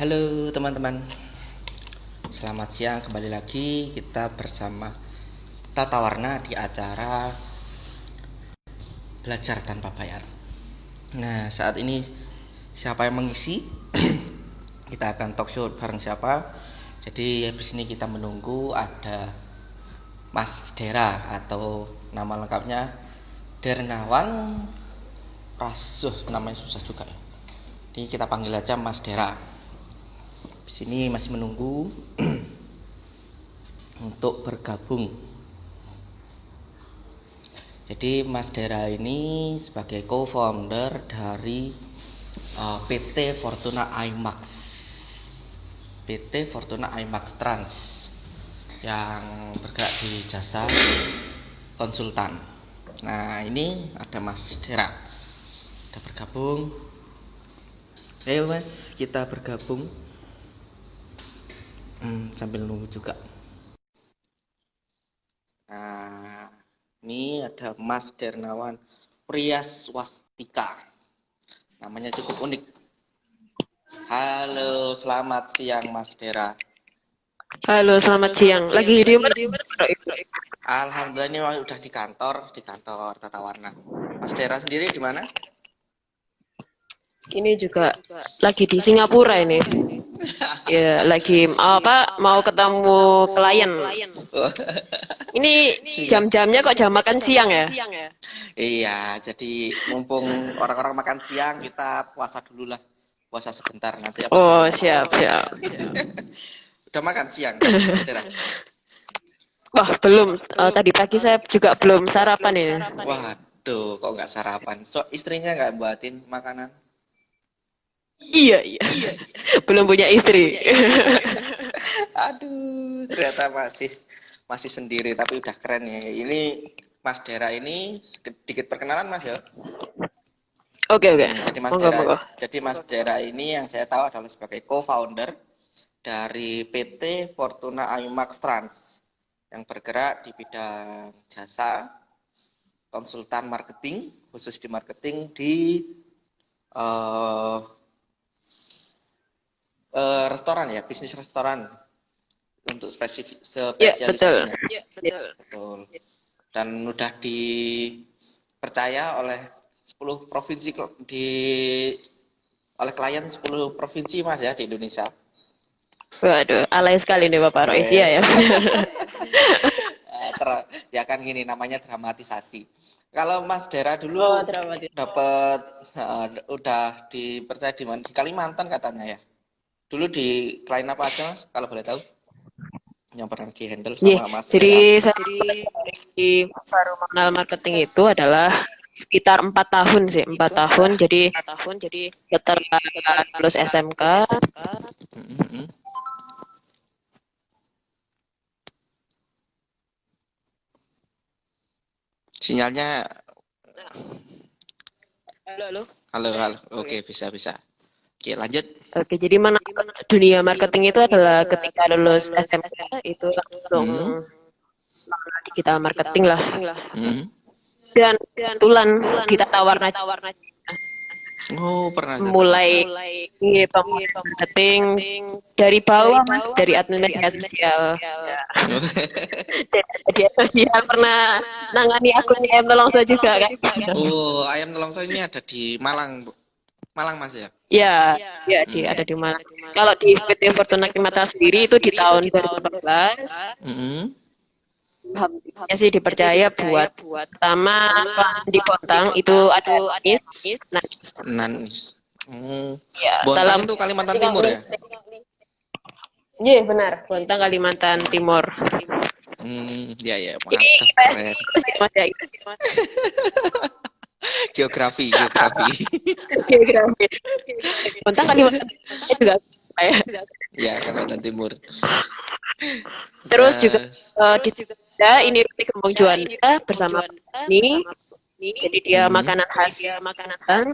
Halo teman-teman, selamat siang. Kembali lagi kita bersama Tata Warna di acara Belajar Tanpa Bayar. Nah, saat ini siapa yang mengisi? Kita akan talk show bareng siapa. Jadi di sini kita menunggu ada Mas Dera atau nama lengkapnya Dernawan Rasuh, namanya susah juga ya. Jadi kita panggil aja Mas Dera. Di sini masih menunggu untuk bergabung. Jadi Mas Dera ini sebagai co-founder dari PT Fortuna IMAX. PT Fortuna IMAX Trans yang bergerak di jasa konsultan. Nah, ini ada Mas Dera. Udah bergabung. Ayo Mas, kita bergabung. Sambil nunggu juga. Nah, ini ada Mas Dernawan Priyaswastika. Namanya cukup unik. Halo, selamat siang Mas Dera. Halo, selamat siang. Lagi di mana? Alhamdulillah ini udah di kantor Tata Warna. Mas Dera sendiri di mana? Ini juga lagi di Singapura ini. Ya, lagi mau ketemu klien. Ini jam-jamnya kok jam makan siang ya? Iya, jadi mumpung orang-orang makan siang, kita puasa dulu lah. Puasa sebentar nanti. Oh, siap. Udah makan siang, Mas Dera? Wah, belum. Tadi pagi saya juga belum sarapan ya. Waduh, kok nggak sarapan? So, istrinya nggak buatin makanan? Iya. Belum punya istri. Aduh, ternyata masih sendiri, tapi udah keren ya. Ini Mas Dera ini sedikit perkenalan Mas ya. Oke. Jadi Mas Dera ini yang saya tahu adalah sebagai co-founder dari PT Fortuna IMAX Trans yang bergerak di bidang jasa konsultan marketing, khusus di marketing di restoran ya, bisnis restoran untuk spesialisasinya. Betul. Dan udah dipercaya oleh 10 provinsi oleh klien 10 provinsi Mas ya di Indonesia. Waduh, alay sekali nih Bapak Rois ya. Ya kan gini namanya dramatisasi. Kalau Mas Dera dulu dapat udah dipercaya di Kalimantan katanya ya. Dulu di klien apa aja Mas kalau boleh tahu? Yang pernah di-handle sama Mas Dera. Jadi saya di Sarumanal Marketing itu adalah sekitar 4 tahun sih, 4 tahun. Jadi setelah lulus SMK, Sinyalnya halo. Oke, bisa. Oke, lanjut. Oke, jadi dunia marketing itu adalah ketika lulus SMK itu langsung digital marketing lah. Dan kebetulan kita tawarna pernah mulai marketing dari bawah Mas, dari admin media sosial. Media sosial pernah nangani akun ayam Nelongso juga kan? Ayam Nelongso ini ada di Malang Mas ya? Ya, ada di Malang. Kalau di PT Fortuna Kimata sendiri itu di tahun 2014. Alhamdulillah sih dipercaya buat pertama di Bontang itu ada Nanis. Ya, Bontang itu Kalimantan Timur ya? Iya benar, Bontang Kalimantan Timur. Ya, Ini mantap. Geografi. Bontang Kalimantan juga ya. Ya, Kalimantan Timur. Terus juga ini Roti Gembong Juanda bersama ini. Jadi dia makanan khas makanan khas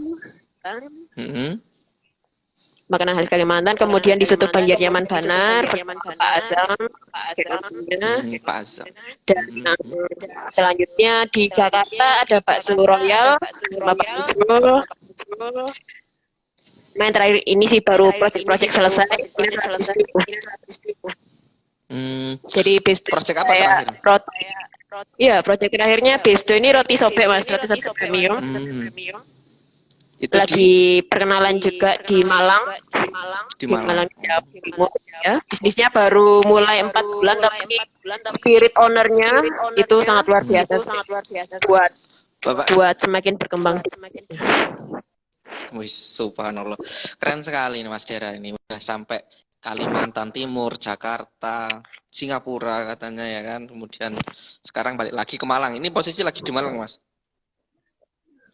Kalimantan. Kemudian di Soto Banjar Nyaman Banar bersama Pak Azam. Dan selanjutnya di Jakarta ada Bakso Royal bersama Pak Muncul. main terakhir ini sih baru project selesai. Jadi Besto project apa terakhir? Iya, project terakhirnya Besto ini roti sobek Mas, roti sobek premium. Itu lagi perkenalan juga di Malang. Di Malang ya. Bisnisnya baru mulai 4 bulan tapi spirit ownernya itu sangat luar biasa. Buat semakin berkembang. Wih, subhanallah. Keren sekali nih Mas Dera ini. Udah sampai Kalimantan Timur, Jakarta, Singapura katanya ya kan. Kemudian sekarang balik lagi ke Malang. Ini posisi lagi di Malang, Mas?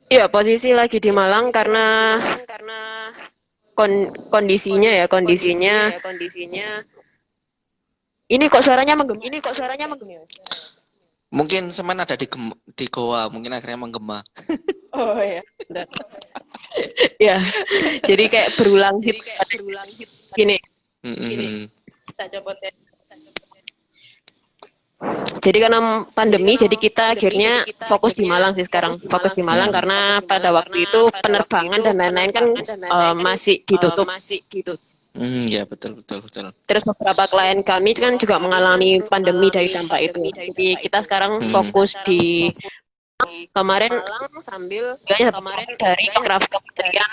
Iya, posisi lagi di Malang karena kondisinya. Ini kok suaranya menggema. Ya? Mungkin semen ada di goa, mungkin akhirnya menggema. Oh iya, benar. Ya, jadi kayak berulang hit. Gini. Kita coba tes. Jadi karena pandemi, jadi kita akhirnya fokus di Malang sih sekarang. Fokus di Malang karena pada waktu itu penerbangan dan lain-lain kan masih ditutup. Ya betul. Terus beberapa klien kami kan juga mengalami pandemi dari dampak itu. Jadi kita sekarang fokus di kemarin sambil dari kementerian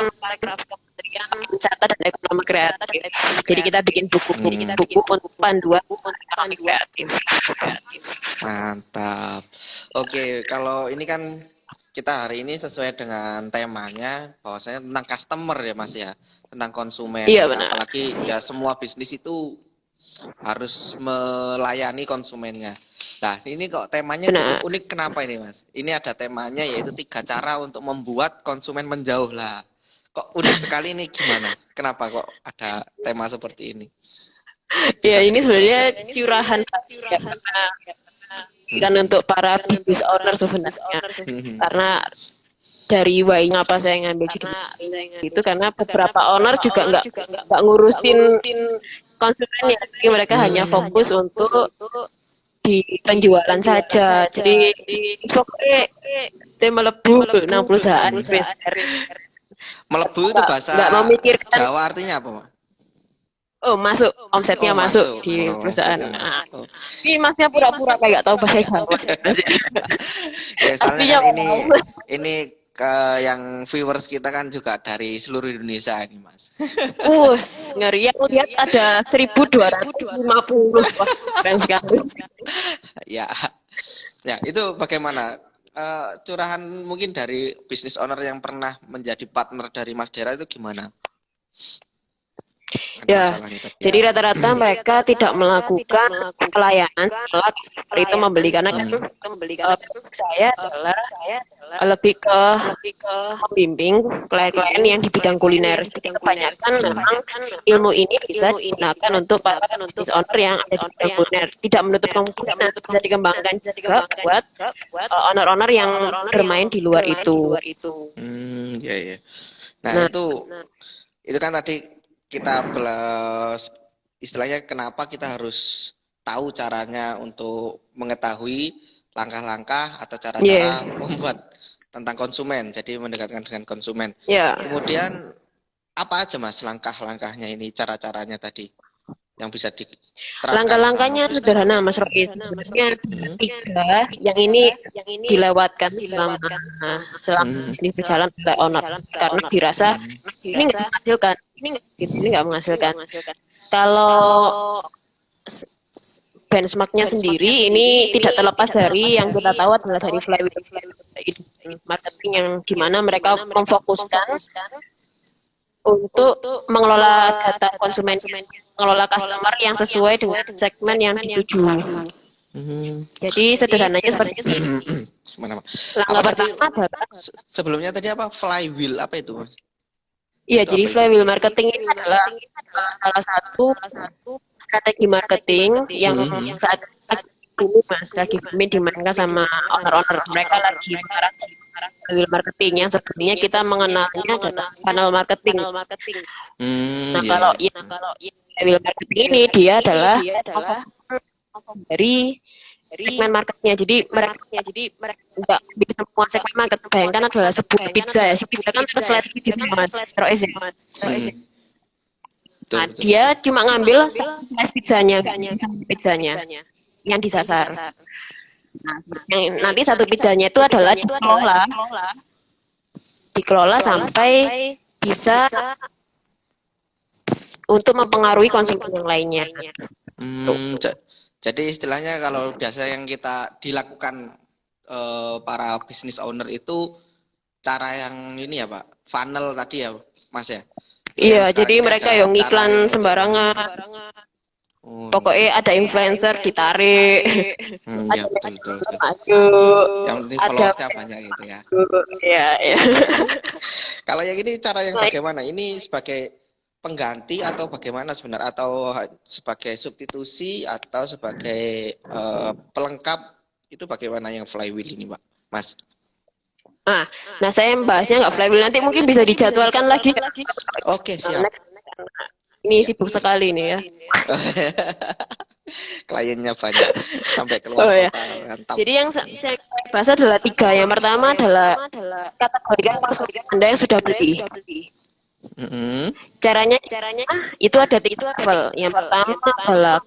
wisata dan ekonomi kreatif. Jadi kita bikin buku untuk panduan ekonomi kreatif. Mantap. Oke, kalau ini kan kita hari ini sesuai dengan temanya bahwasanya tentang customer ya Mas ya, tentang konsumen. Iya, benar. Apalagi ya semua bisnis itu harus melayani konsumennya. Nah, ini kok temanya cukup unik. Kenapa ini, Mas? Ini ada temanya yaitu 3 cara untuk membuat konsumen menjauh lah. Kok unik sekali ini gimana? Kenapa kok ada tema seperti ini? Ya, ini sebenarnya curahan kan untuk para business owner sebenarnya. Karena dari why-nya apa saya ngambil itu karena beberapa owner juga nggak ngurusin konsumennya, jadi mereka hanya fokus untuk di penjualan saja. Jadi pokoknya dia melebu nang perusahaan. Melebu itu bahasa Jawa artinya apa, Pak? Oh, masuk, omsetnya masuk di perusahaan. Ini Masnya pura-pura kayak tahu bahasa Jawa. Ya, soalnya kan ini yang viewers kita kan juga dari seluruh Indonesia ini, Mas. Ngeri. Yang lihat ada 1.250. Wah, keren sekali. Ya, itu bagaimana? Curahan mungkin dari business owner yang pernah menjadi partner dari Mas Dera itu gimana? Ya, jadi rata-rata mereka tidak melakukan pelayanan setelah customer itu membeli, karena saya adalah lebih ke membimbing klien-klien yang di bidang kuliner. Jadi kebanyakan memang ilmu ini bisa digunakan untuk para business owner yang ada di bidang kuliner. Tidak menutup kemungkinan bisa dikembangkan juga buat owner-owner yang bermain di luar itu. Ya. Nah, itu kan tadi kita istilahnya kenapa kita harus tahu caranya untuk mengetahui langkah-langkah atau cara-cara membuat tentang konsumen, jadi mendekatkan dengan konsumen. Kemudian apa aja Mas langkah-langkahnya ini, cara-caranya tadi yang bisa diterapkan? Langkah-langkahnya sederhana Mas Roy. Sebenarnya 3 yang ini dilewatkan selama bisnis berjalan oleh owner karena dirasa ini nggak menghasilkan. Ini nggak menghasilkan. Kalau benchmarknya sendiri ini tidak terlepas dari yang kita tahu adalah dari flywheel marketing, yang dimana mereka memfokuskan untuk mengelola data konsumen, mengelola customer yang sesuai dengan segmen yang dituju. Jadi sederhananya seperti itu. Langkah pertama adalah sebelumnya tadi apa? Flywheel apa itu, Mas? Iya, jadi flywheel marketing ini adalah salah satu strategi marketing yang saat ini lagi booming dimainkan sama owner-owner. Mereka lagi mengarah flywheel marketing yang sebenarnya kita mengenalnya adalah funnel marketing. Kalau flywheel marketing ini dia adalah dari segmen marketnya. Jadi mereka nggak bisa semua segmen market. Bayangkan adalah sebuah pizza ya. Si pizza kan terselet di Mas Rois ya. Nah, dia cuma ngambil slice pizzanya yang disasar. Nah, yang nanti satu pizzanya itu adalah dikelola sampai bisa untuk mempengaruhi konsumen yang lainnya. Jadi istilahnya kalau biasa yang kita dilakukan para business owner itu cara yang ini ya Pak, funnel tadi ya Mas ya? Iya, jadi mereka yang iklan sembarangan. Pokoknya ada influencer ditarik, ya, betul. Yang penting followersnya banyak gitu ya. Iya. Kalau yang ini cara yang bagaimana? Ini sebagai pengganti atau bagaimana sebenarnya? Atau sebagai substitusi atau sebagai pelengkap? Itu bagaimana yang flywheel ini Pak, Mas? Nah saya membahasnya nggak flywheel, nanti mungkin bisa dijadwalkan lagi. Oke, siap. Ini sibuk sekali nih ya. Kliennya banyak sampai keluar kota. Mantap. Jadi yang saya bahas adalah 3. Yang pertama adalah kategorikan konsumen Anda yang sudah beli. Caranya itu ada 3 level. Yang pertama adalah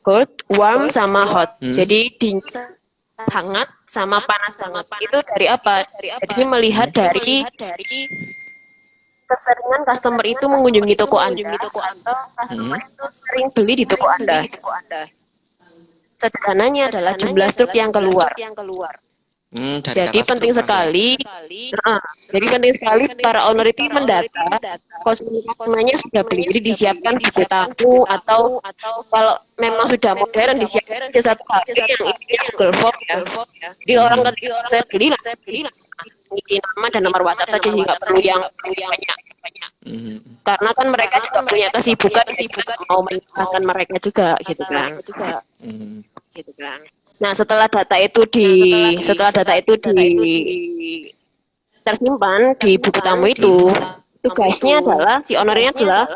cold, warm, sama hot. Jadi dingin, hangat, sama panas banget. Itu dari apa? Jadi melihat dari keseringan customer itu mengunjungi toko Anda, atau customer itu sering beli di toko Anda. Sederhananya adalah jumlah stok yang keluar. Jadi penting sekali. Jadi penting sekali para owner itu mendata konsumennya sudah beli. Jadi disiapkan buku tamu atau kalau memang sudah modern disiapkan satu HP yang isinya Google Form ya. Jadi orang ketika saya beli isi nama dan nomor WhatsApp saja sih, nggak perlu yang banyak. Karena kan mereka juga punya kesibukan mau menyusahkan mereka juga gitu kan. Nah, setelah data itu tersimpan di buku tamu itu, tugasnya adalah si ownernya adalah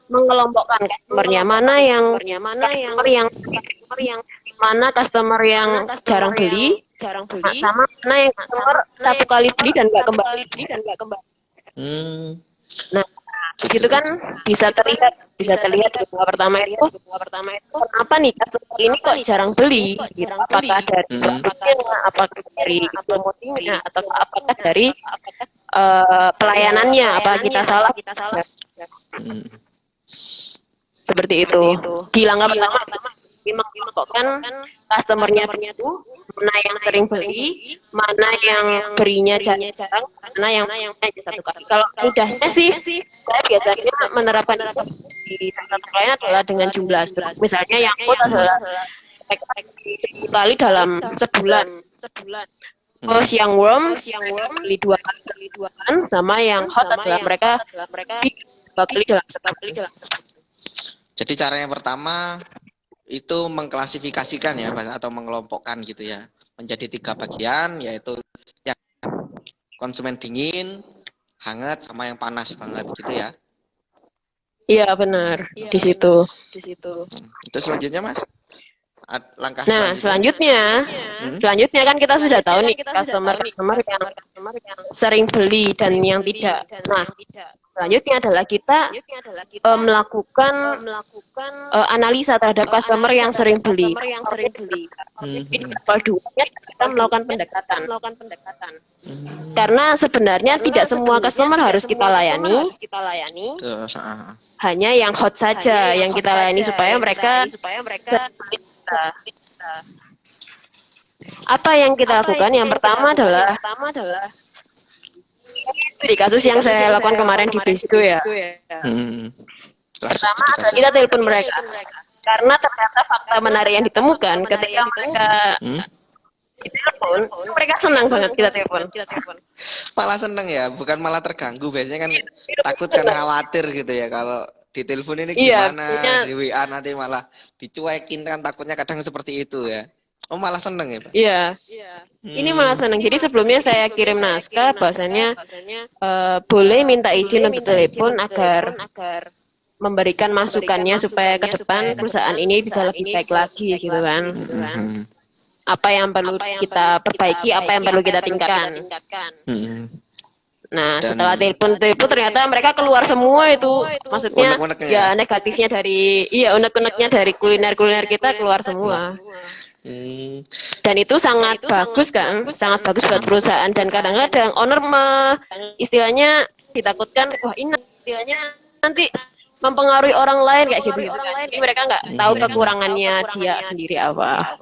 mengelompokkan customer-nya, mana yang customer yang jarang beli, sama mana yang customer satu kali beli dan nggak kembali. Nah, di situ kan bisa terlihat di bunga pertama itu kenapa nih customer ini kok jarang beli gitu. Apakah dari apakah dari promosinya atau apakah dari pelayanannya, apa kita salah. Seperti itu. Di langkah pertama mengelompokkan customer-nya itu, mana yang sering beli, mana yang belinya jarang, mana yang hanya satu kali. Kalau mudahnya sih, saya biasanya menerapkan di satu lain adalah dengan jumlah stok. Misalnya yang hot adalah 1000 kali dalam sebulan. Terus yang warm beli 2 kali, sama yang hot adalah mereka beli 2 kali dalam sebulan. Jadi cara yang pertama itu mengklasifikasikan ya atau mengelompokkan gitu ya menjadi 3 bagian, yaitu yang konsumen dingin, hangat, sama yang panas banget gitu ya. Iya benar, di situ. Itu selanjutnya Mas? Langkah selanjutnya kan kita sudah tahu nih customer yang sering beli dan yang tidak. Nah, selanjutnya adalah kita melakukan analisa terhadap customer yang sering beli. Jadi level 2-nya kita melakukan pendekatan. Karena sebenarnya tidak semua customer harus kita layani. Hanya yang hot saja yang kita layani supaya mereka apa yang kita lakukan? Yang pertama adalah di kasus yang saya lakukan kemarin di Bisco ya. Pertama adalah kita telepon mereka. Karena ternyata fakta menarik yang ditemukan ketika mereka ditelepon, mereka senang banget kita telepon. Malah seneng ya, bukan malah terganggu. Biasanya kan takut kan khawatir gitu ya kalau ditelepon ini gimana, di WA nanti malah dicuekin kan, takutnya kadang seperti itu ya. Oh malah seneng ya Pak? Iya. Ini malah seneng. Jadi sebelumnya saya kirim naskah bahwasannya boleh minta izin untuk telepon agar memberikan masukannya supaya ke depan perusahaan ini bisa lebih baik lagi gitu kan. Apa yang perlu kita perbaiki, apa yang perlu kita tingkatkan. Nah, setelah telepon ternyata mereka keluar semua itu. Maksudnya ya negatifnya dari unek-uneknya dari kuliner kita keluar semua. Dan itu sangat bagus kan, sangat bagus buat perusahaan. Dan kadang-kadang owner istilahnya ditakutkan, wah ini istilahnya nanti mempengaruhi orang lain kayak gitu kan. Jadi mereka nggak tahu kekurangannya dia sendiri apa.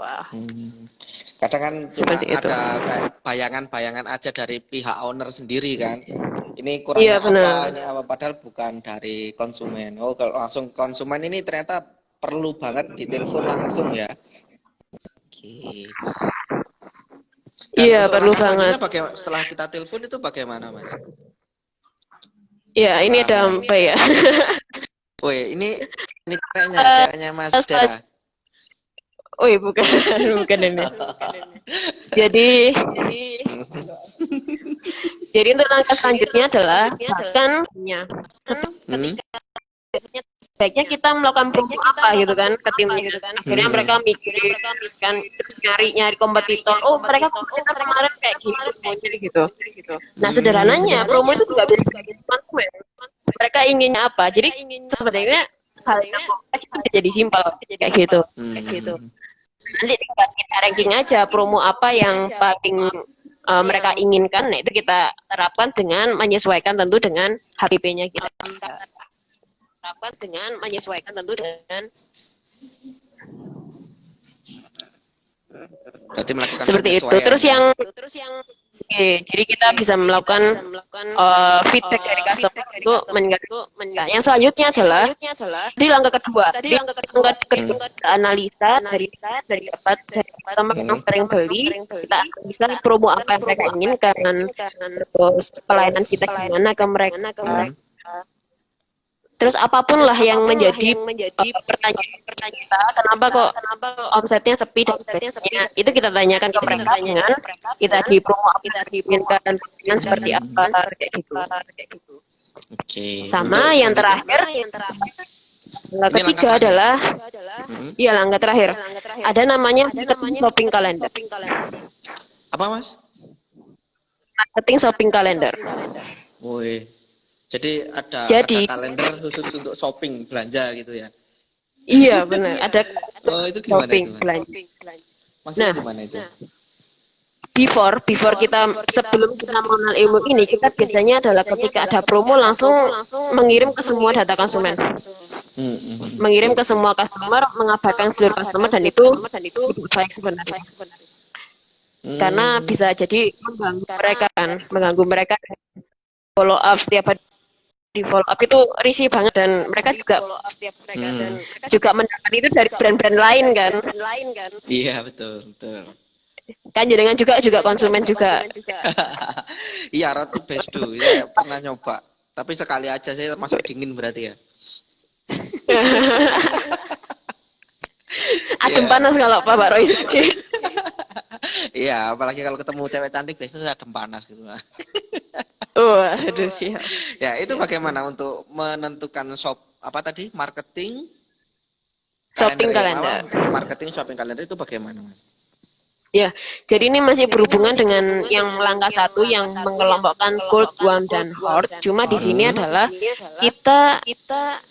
Kadang kan cuma ada bayangan-bayangan aja dari pihak owner sendiri kan. Ini kurangnya apa, ini apa, padahal bukan dari konsumen. Oh, kalau langsung konsumen ini ternyata perlu banget ditelepon langsung ya. Oke. Iya, perlu banget. Setelah kita telepon itu bagaimana, Mas? Ya, ini ada apa ya? Woi, ini kayaknya Mas Dara. Woi, bukan ini. Jadi untuk langkah selanjutnya adalah bahkan baiknya kita melakukan promo apa gitu kan ke timnya gitu kan. Akhirnya mereka mikir kan nyari kompetitor. Oh, mereka kompetitor kemarin kayak gitu. Nah, sederhananya promo itu juga bisa konsumen. Mereka inginnya apa? Jadi sebenarnya halnya itu jadi simpel kayak gitu. Nanti tinggal kita ranking aja promo apa yang paling mereka inginkan. Nah, itu kita terapkan dengan menyesuaikan tentu dengan HPP-nya kita. Berarti melakukan seperti itu. Terus yang jadi kita bisa melakukan feedback dari customer untuk yang selanjutnya adalah di langkah kedua. Analisa dari customer yang sering beli, kita bisa promo apa yang mereka inginkan, terus pelayanan kita gimana ke mereka. Terus apapun lah yang menjadi pertanyaan kita, kenapa kok omsetnya sepi dan sebagainya, itu kita tanyakan ke mereka dengan kita di promo apa kita diinginkan seperti apa kayak gitu. Sama yang terakhir, langkah ketiga adalah langkah terakhir. Ada namanya marketing shopping calendar. Apa, Mas? Marketing shopping calendar. Woi. Jadi ada kalender khusus untuk shopping belanja gitu ya? Iya benar. Ada itu gimana shopping itu, belanja. Maksudnya gimana itu? Before kita sebelum kita mengenal ilmu ini, kita biasanya adalah ketika ada promo langsung mengirim ke semua data konsumen, mengirim ke semua customer, mengabarkan seluruh customer, dan itu baik sebenarnya. Karena bisa jadi mengganggu mereka follow up setiap hari. Di follow up itu risih banget, dan mereka juga juga mendapat itu dari brand-brand lain kan. Iya betul. Kan jaringan juga konsumen juga. Iya, roti Besdo ya pernah nyoba, tapi sekali aja saya masuk dingin berarti ya. Adem panas kalau Pak Roy. Iya, apalagi kalau ketemu cewek cantik biasanya adem panas gitu. Aduh siap. Ya, itu bagaimana untuk menentukan marketing shopping calendar. Marketing shopping calendar itu bagaimana, Mas? Ya, jadi ini masih berhubungan dengan yang langkah 1 yang mengelompokkan cold, warm, dan hot. Cuma di sini adalah kita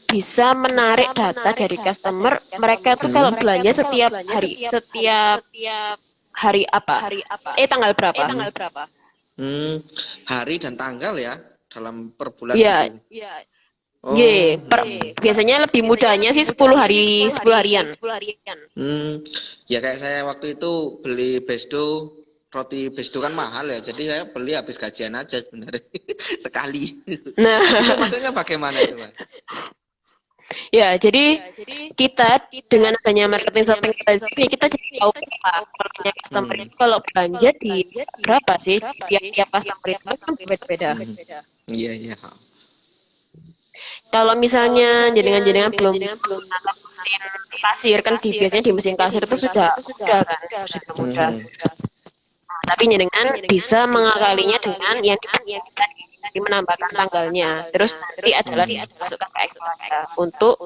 bisa menarik data dari customer. Mereka tuh kalau belanja setiap hari apa? Tanggal berapa? Hari dan tanggal ya dalam per bulan. Iya. Biasanya lebih mudahnya sih 10 harian. Ya kayak saya waktu itu beli roti Besdo kan mahal ya, jadi saya beli habis gajian aja sebenarnya sekali. Nah, itu maksudnya bagaimana itu, Mas? Ya, jadi kita dengan adanya marketing shopping ini kita jadi tahu customer itu kalau belanja di berapa sih tiap customer itu kan beda-beda. Iya. Kalau misalnya jaringan belum mesin kasir kan biasanya di mesin kasir itu sudah mudah. Tapi jaringan bisa mengakalinya dengan yang kita jadi menambahkan tanggalnya. Terus nanti adalah dimasukkan ke Excel aja untuk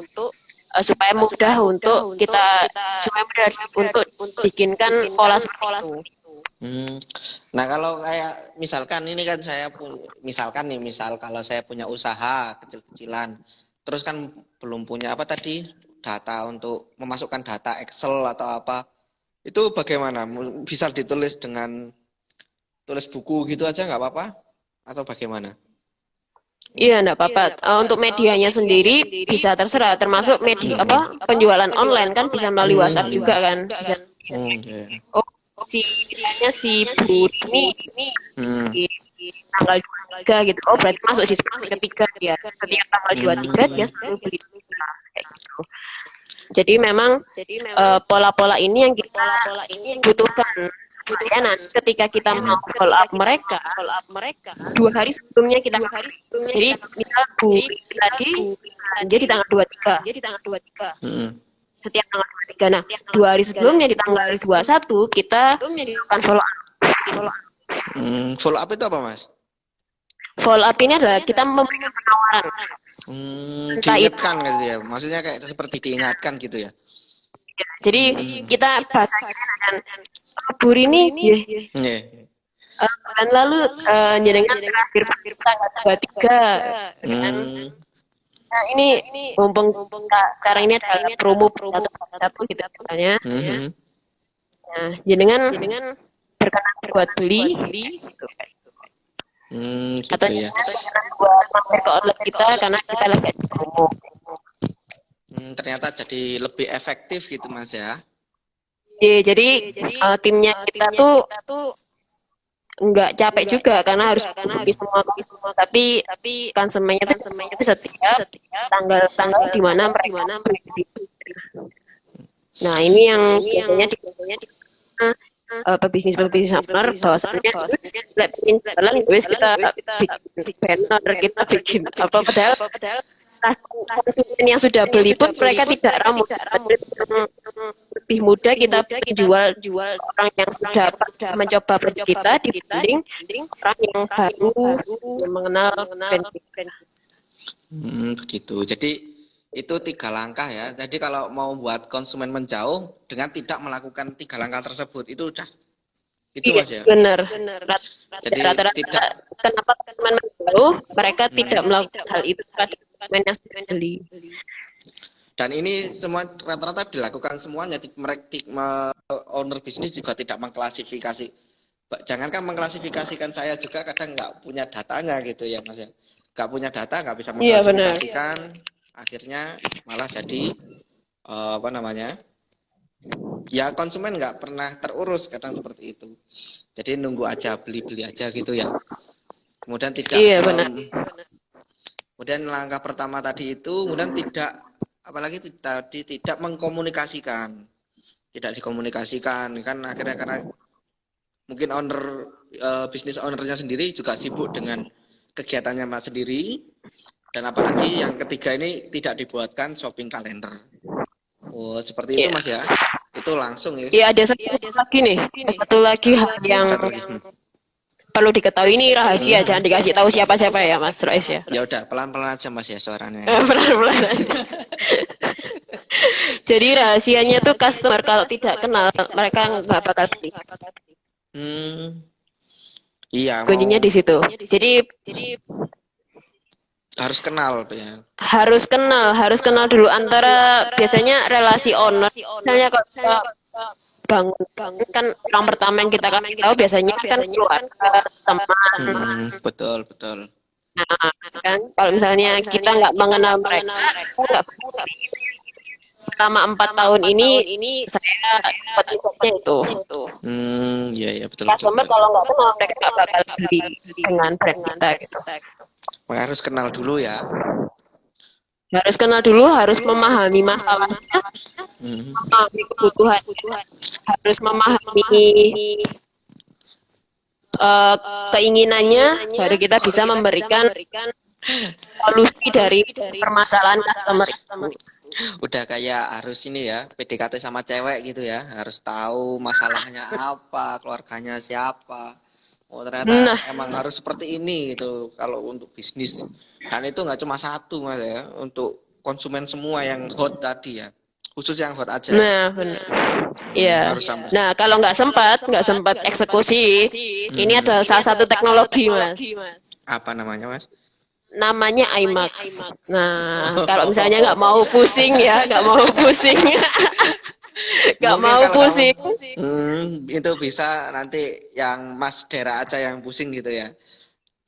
supaya mudah untuk kita supaya mudah untuk bikinkan pola seperti itu. Nah kalau kayak misalkan ini kan misal kalau saya punya usaha kecil-kecilan, terus kan belum punya apa tadi data untuk memasukkan data Excel atau apa, itu bagaimana? Bisa ditulis dengan tulis buku gitu aja nggak apa-apa atau bagaimana? Iya, enggak apa-apa. Untuk medianya sendiri bisa terserah, termasuk media penjualan online kan bisa melalui WhatsApp juga kan. Bisa. Oh, misalnya si Bu ini di tanggal 23 gitu. Oh, berarti masuk di ketiga dia. Setiap tanggal 23 dia selalu beli kayak gitu. Jadi memang pola-pola ini yang kita butuhkan. Ya, nanti ketika kita mau follow up mereka 2 hari sebelumnya kita jadi misal Bu tadi dia di tanggal 23 setiap tanggal 23. Nah 2 hari sebelumnya di tanggal 21 kita akan follow up. Follow up itu apa Mas? Follow up ini adalah kita memberikan penawaran. Diingatkan gitu ya, maksudnya kayak seperti diingatkan gitu ya. Jadi kita bahasanya dan Bu Rini bulan lalu jenengan terakhir tanggal 23 kan. Nah ini mumpung sekarang ini adalah promo satu gitu katanya. Nah jenengan berkenan buat beli gitu. Atau ya. buat mampir ke outlet kita karena kita lagi ada promo. Ternyata jadi lebih efektif gitu Mas ya. Iya, jadi timnya kita tuh nggak capek juga karena harus beli semua tapi konsumennya tuh setiap tanggal di mana mereka. Nah ini yang biasanya pebisnis owner bahwasannya bikin jalan kita bikin banner, kita bikin apa padahal konsumen yang sudah beli pun mereka tidak ramah. Lebih mudah kita jual orang yang sudah mencoba brand kita dibanding orang yang baru yang mengenal brand. Begitu. Jadi itu 3 langkah ya. Jadi kalau mau buat konsumen menjauh dengan tidak melakukan 3 langkah tersebut itu udah itu Mas ya. Benar. Jadi rata-rata kenapa konsumen menjauh mereka tidak melakukan hal itu pada konsumen yang sudah beli. Dan ini semua rata-rata dilakukan semuanya. Owner bisnis juga tidak mengklasifikasi. Jangankan mengklasifikasikan, saya juga kadang nggak punya datanya gitu ya Mas ya. Nggak punya data, nggak bisa mengklasifikasikan. Akhirnya malah jadi ya konsumen nggak pernah terurus kadang seperti itu. Jadi nunggu aja, beli aja gitu ya. Kemudian tidak. Kemudian langkah pertama tadi itu kemudian tidak mengkomunikasikan, tidak dikomunikasikan kan akhirnya karena mungkin bisnis ownernya sendiri juga sibuk dengan kegiatannya Mas sendiri, dan apalagi yang ketiga ini tidak dibuatkan shopping kalender. Oh seperti itu Mas ya, itu langsung ya. Iya ada satu lagi hal yang perlu diketahui, ini rahasia, jangan dikasih tahu siapa-siapa ya Mas Rois ya. Ya udah pelan-pelan aja Mas ya suaranya. Pelan-pelan aja. Jadi rahasianya tuh customer kalau tidak kenal mereka nggak bakal beli. Iya. Kuncinya di situ. Jadi harus kenal ya. Harus kenal dulu antara biasanya relasi owner. Misalnya kalau bangun kan orang pertama yang kita kasih tahu biasanya kan keluarga, teman. Betul. Nah, kan kalau misalnya kita nggak mengenal mereka, nggak selama 4 tahun ini saya dapat insightnya itu. Iya betul. Customer kalau nggak kenal mereka nggak bakal beli dengan brand kita gitu. Harus kenal dulu ya. Harus kenal dulu, harus memahami masalahnya, memahami kebutuhan, harus memahami keinginannya, baru kita bisa memberikan solusi dari permasalahan customer itu. Udah kayak harus ini ya, PDKT sama cewek gitu ya, harus tahu masalahnya apa, keluarganya siapa, Oh ternyata emang harus seperti ini gitu kalau untuk bisnis. Dan itu nggak cuma satu Mas ya, untuk konsumen semua yang hot tadi ya. Khusus yang hot aja ya. Nah, benar. Iya. Harus sampai. Nah, kalau nggak sempat eksekusi, ini adalah salah satu teknologi, Mas. Apa namanya Mas? Namanya IMAX. Nah, kalau misalnya nggak mau pusing ya, nggak mau pusing. Nggak Mungkin mau kalau pusing. itu bisa nanti yang Mas Dera aja yang pusing gitu ya.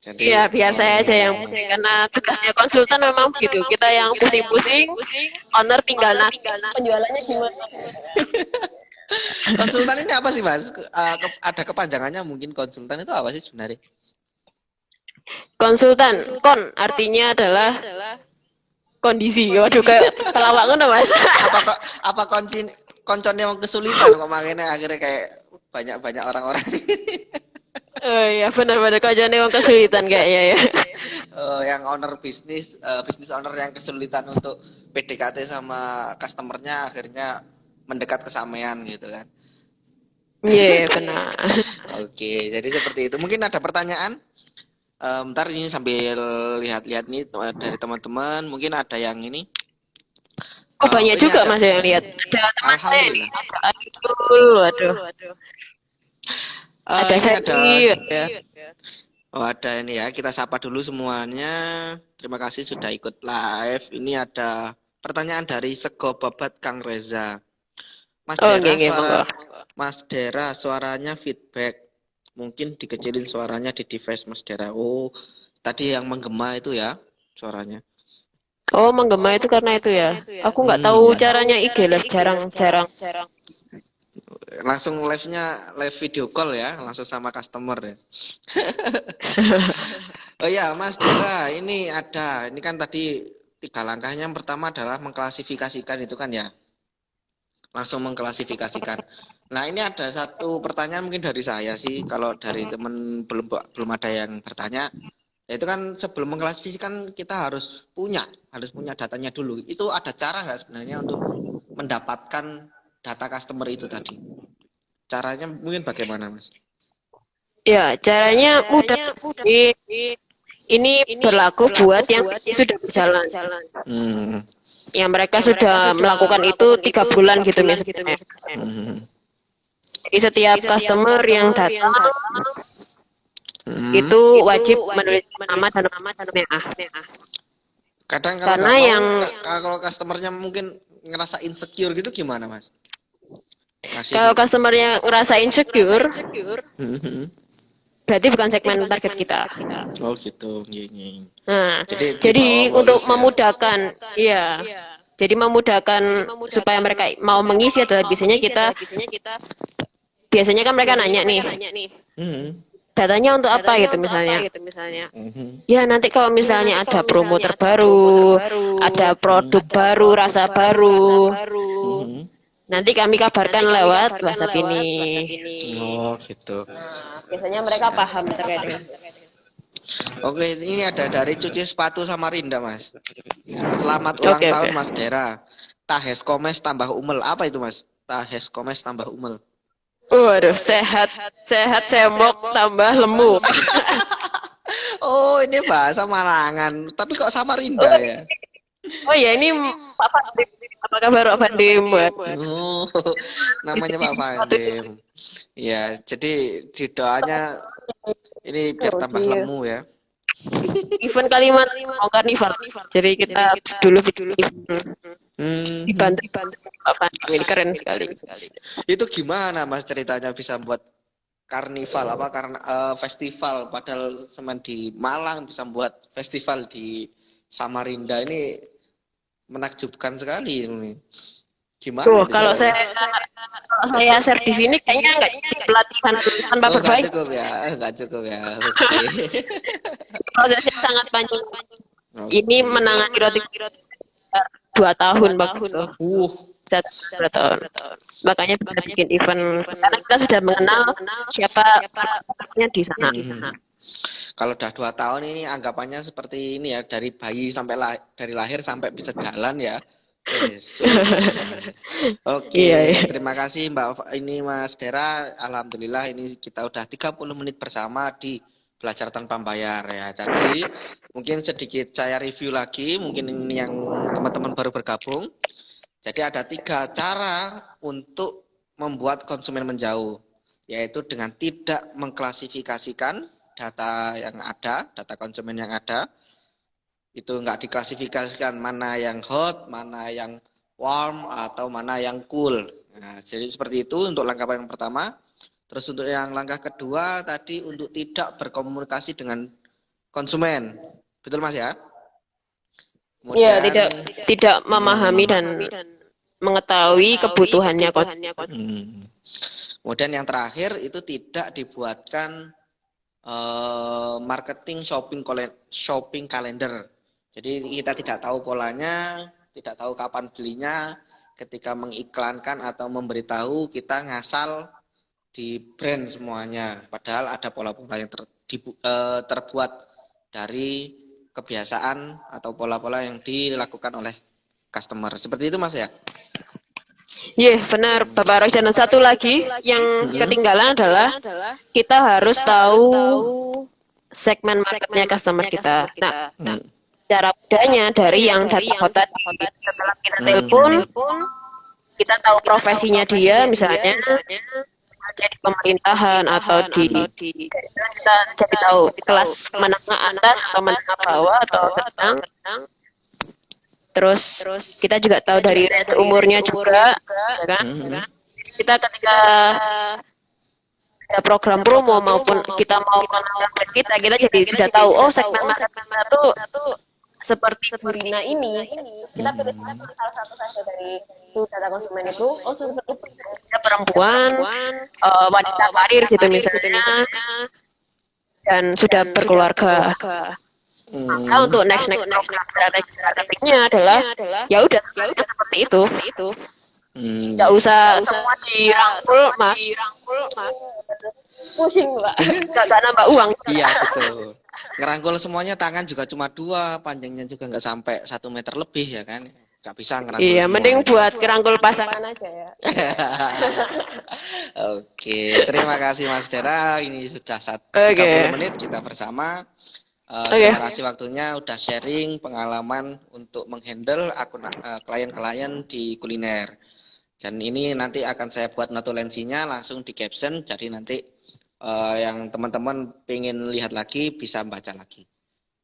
Jadi Iya, biar saya aja yang pusing. Karena tugasnya konsultan memang begitu. Kita yang pusing-pusing, owner tinggal nagih. Penjualannya gimana? konsultan ini apa sih Mas? Ada kepanjangannya mungkin konsultan itu apa sih sebenarnya? Konsultan, artinya adalah kondisi. Waduh, kayak pelawak ngono, Mas. Apa konconnya yang kesulitan kok makanya akhirnya kayak banyak orang-orang. Oh iya, benar-benar kojone wong kesulitan kayaknya ya. Yang owner bisnis owner yang kesulitan untuk PDKT sama customernya akhirnya mendekat kesamaan gitu kan. Iya, benar. Oke, jadi seperti itu. Mungkin ada pertanyaan? Ntar ini sambil lihat-lihat nih dari teman-teman. Mungkin ada yang ini. Oh, banyak juga Mas yang lihat. Ada teman saya ini. Waduh. Ada Seti. Ada ini ya. Kita sapa dulu semuanya. Terima kasih sudah ikut live. Ini ada pertanyaan dari Sego Babat Kang Reza. Mas Dera suaranya feedback. Mungkin dikecilin suaranya di device Mas Dera. Oh, tadi yang menggema itu ya suaranya. Oh, menggema itu karena itu ya. Aku nggak tahu caranya IG live, jarang. Langsung live video call ya, langsung sama customer ya. Oh ya, Mas Dera, ini kan tadi 3 langkahnya. Yang pertama adalah mengklasifikasikan itu kan ya. Langsung mengklasifikasikan. Nah, ini ada satu pertanyaan mungkin dari saya sih, kalau dari teman belum ada yang bertanya. Itu kan sebelum mengklasifikasikan kita harus punya datanya dulu. Itu ada cara nggak sebenarnya untuk mendapatkan data customer itu tadi? Caranya mungkin bagaimana, Mas? Ya, caranya mudah. Ini berlaku buat yang sudah berjalan. Yang mereka sudah melakukan itu 3 bulan gitu misalnya. Jadi setiap customer yang datang itu wajib menulis nama dan NA. Kadang kalau customernya mungkin ngerasa insecure gitu gimana, Mas? Kalau customernya ngerasa insecure, berarti bukan segmen target kita. Oh gitu. Nah, jadi untuk memudahkan, iya. Jadi memudahkan supaya mereka mau mengisi adalah biasanya kan mereka nanya nih. Datanya untuk apa gitu misalnya. Ya nanti kalau misalnya ada promo terbaru, ada produk baru, rasa baru. Nanti kami kabarkan lewat WhatsApp ini. Oh gitu. Biasanya mereka paham terkait dengan. Oke, ini ada dari Cuci Sepatu Samarinda, Mas. Selamat ulang tahun, Mas Dera. Tahes komes tambah umel. Apa itu, Mas? Tahes komes tambah umel. Waduh, sehat semok tambah lemu. Oh, ini bahasa Malangan. Tapi kok Samarinda ya? Oh ya, ini Pak Fadim. Apa kabar Pak Fadim? Oh, namanya Pak Fadim. Ya, jadi di doanya ini biar tambah lemu ya. Event Kalimat mau karnival. Jadi kita dulu dibantu Pak Fadim. Ini keren sekali. Itu gimana Mas ceritanya bisa buat karnival karena festival, padahal semen di Malang bisa buat festival di Samarinda. Ini menakjubkan sekali ini. Gimana? Kalau saya share di sini kayaknya nggak pelatihan tanpa berbaik. Nggak cukup ya. Okay. Prosesnya sangat panjang. Ini menangani roti 2 tahun bagus. 2 tahun. Makanya bisa bikin event karena kita sudah mengenal siapa partnernya di sana. Kalau udah 2 tahun ini anggapannya seperti ini ya, dari bayi sampai dari lahir sampai bisa jalan ya. Wes. Iya, Oke, iya. terima kasih ini Mas Dera. Alhamdulillah ini kita udah 30 menit bersama di belajar tanpa bayar ya. Jadi mungkin sedikit saya review lagi, mungkin ini yang teman-teman baru bergabung. Jadi ada 3 cara untuk membuat konsumen menjauh, yaitu dengan tidak mengklasifikasikan data yang ada, data konsumen yang ada, itu nggak diklasifikasikan mana yang hot, mana yang warm, atau mana yang cool. Nah, jadi seperti itu untuk langkah yang pertama. Terus untuk yang langkah kedua tadi untuk tidak berkomunikasi dengan konsumen. Betul Mas ya? Iya, Kemudian tidak memahami dan mengetahui kebutuhannya kemudian yang terakhir itu tidak dibuatkan marketing shopping calendar. Jadi kita tidak tahu polanya, tidak tahu kapan belinya, ketika mengiklankan atau memberitahu kita ngasal di brand semuanya. Padahal ada pola-pola yang terbuat dari kebiasaan atau pola-pola yang dilakukan oleh customer. Seperti itu Mas ya? Iya, benar, Bapak Roy. Dan satu lagi yang ketinggalan adalah kita harus tahu segmen marketnya customer kita. Nah, cara mudahnya dari yang data hot tadi, setelah kita telepon, kita tahu profesinya dia, misalnya kerja di pemerintahan atau kita jadi tahu kelas menengah atas atau menengah bawah atau sedang. Terus kita juga tahu dari range umurnya juga, ya kan? Kita ketika ada program promo maupun kita mau menambahkan kita jadi sudah tahu segmen market kita tuh seperti Burina ini. Kita pilih salah satu saja dari data konsumen itu. Oh, seperti dia perempuan, wanita karir gitu misalnya, dan sudah berkeluarga. Maka untuk next program strateginya adalah ya udah seperti itu. Nggak usah semua dirangkul, Mas. Pusing, Mbak. Nggak nambah uang. Iya, betul. Ngerangkul semuanya tangan juga cuma 2, panjangnya juga nggak sampai 1 meter lebih ya kan. Nggak bisa ngerangkul Iya, semua. mending buat ngerangkul pasangan aja ya. Oke, terima kasih Mas Dera. Ini sudah 30 menit kita bersama. Terima kasih waktunya udah sharing pengalaman untuk menghandle akun klien-klien di kuliner. Dan ini nanti akan saya buat notulensinya langsung di caption. Jadi nanti yang teman-teman pengen lihat lagi bisa baca lagi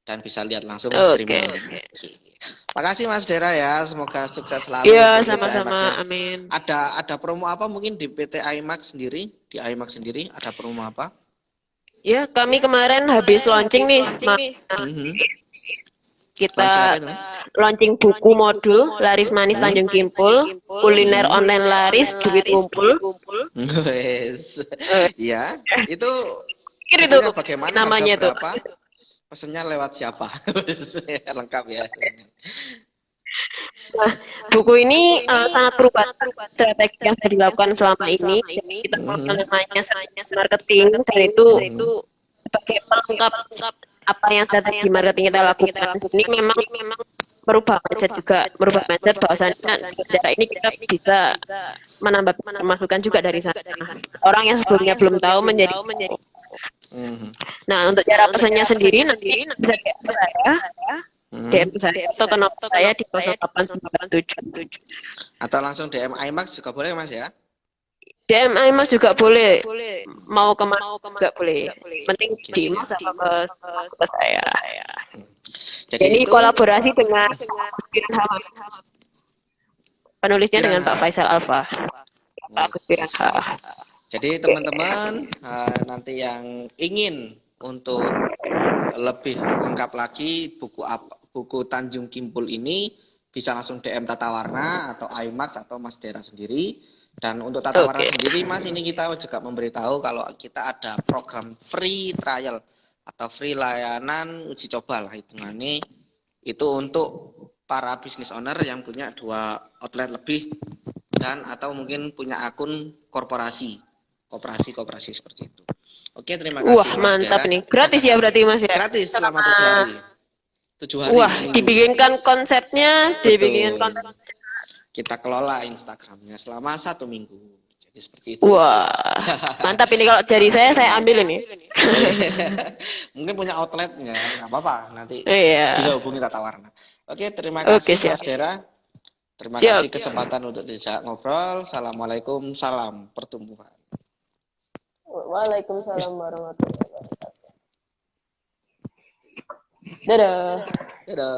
dan bisa lihat langsung streaming. Makasih Mas Dera ya, semoga sukses selalu. Iya, sama-sama, amin. Ada promo apa mungkin di PT IMAX sendiri? Di IMAX sendiri ada promo apa? Ya, kami kemarin habis launching nih, kita launching buku modul Laris Manis Tanjung Kimpul, kuliner online laris, duit ngumpul. Ya, itu bagaimana namanya itu? Pesennya lewat siapa? Lengkap ya. Nah, buku ini sangat perubahan strategi yang sudah dilakukan selama ini. Jadi kita namanya marketing dan itu sebagai pelengkap apa yang strategi marketing kita lakukan. Ini memang merubah mindset bahwasannya cara ini kita bisa menambah pemasukan juga dari sana. Orang yang sebelumnya belum tahu menjadi. Nah, untuk cara pesannya sendiri nanti bisa DM saya. DM saya atau ke nomor saya di 0897. Atau langsung DM IMAX juga boleh Mas ya? DM IMAX juga boleh. Mau ke mana juga boleh. Penting di IMAX sama ke saya. Jadi kolaborasi dengan penulisnya dengan Pak Faisal Alfa. Pak Agus Piranha. Jadi teman-teman nanti yang ingin untuk lebih lengkap lagi buku Tanjung Kimpul ini bisa langsung DM Tata Warna atau IMAX atau Mas Dera sendiri. Dan untuk Tata Warna sendiri Mas, ini kita juga memberitahu kalau kita ada program free trial atau free layanan uji coba lah hitungannya, itu untuk para business owner yang punya 2 outlet lebih dan atau mungkin punya akun koperasi seperti itu. Oke, terima kasih. Wah, mantap nih. Gratis ya berarti Mas ya? Gratis selama 7 hari. 7 hari. Wah, dibikinkan konsepnya, dibikinkan konsep kita kelola Instagramnya selama 1 minggu. Jadi seperti itu. Wah, mantap ini kalau dari saya ambil ini. Mungkin punya outletnya, nggak apa-apa. Nanti Iya. bisa hubungi Tata Warna. Oke, terima Oke, kasih siap. Mas Dera. Terima Siap. kasih kesempatan untuk diajak ngobrol. Assalamualaikum, salam pertumbuhan. Waalaikumsalam warahmatullahi wabarakatuh. Dadah. Dadah.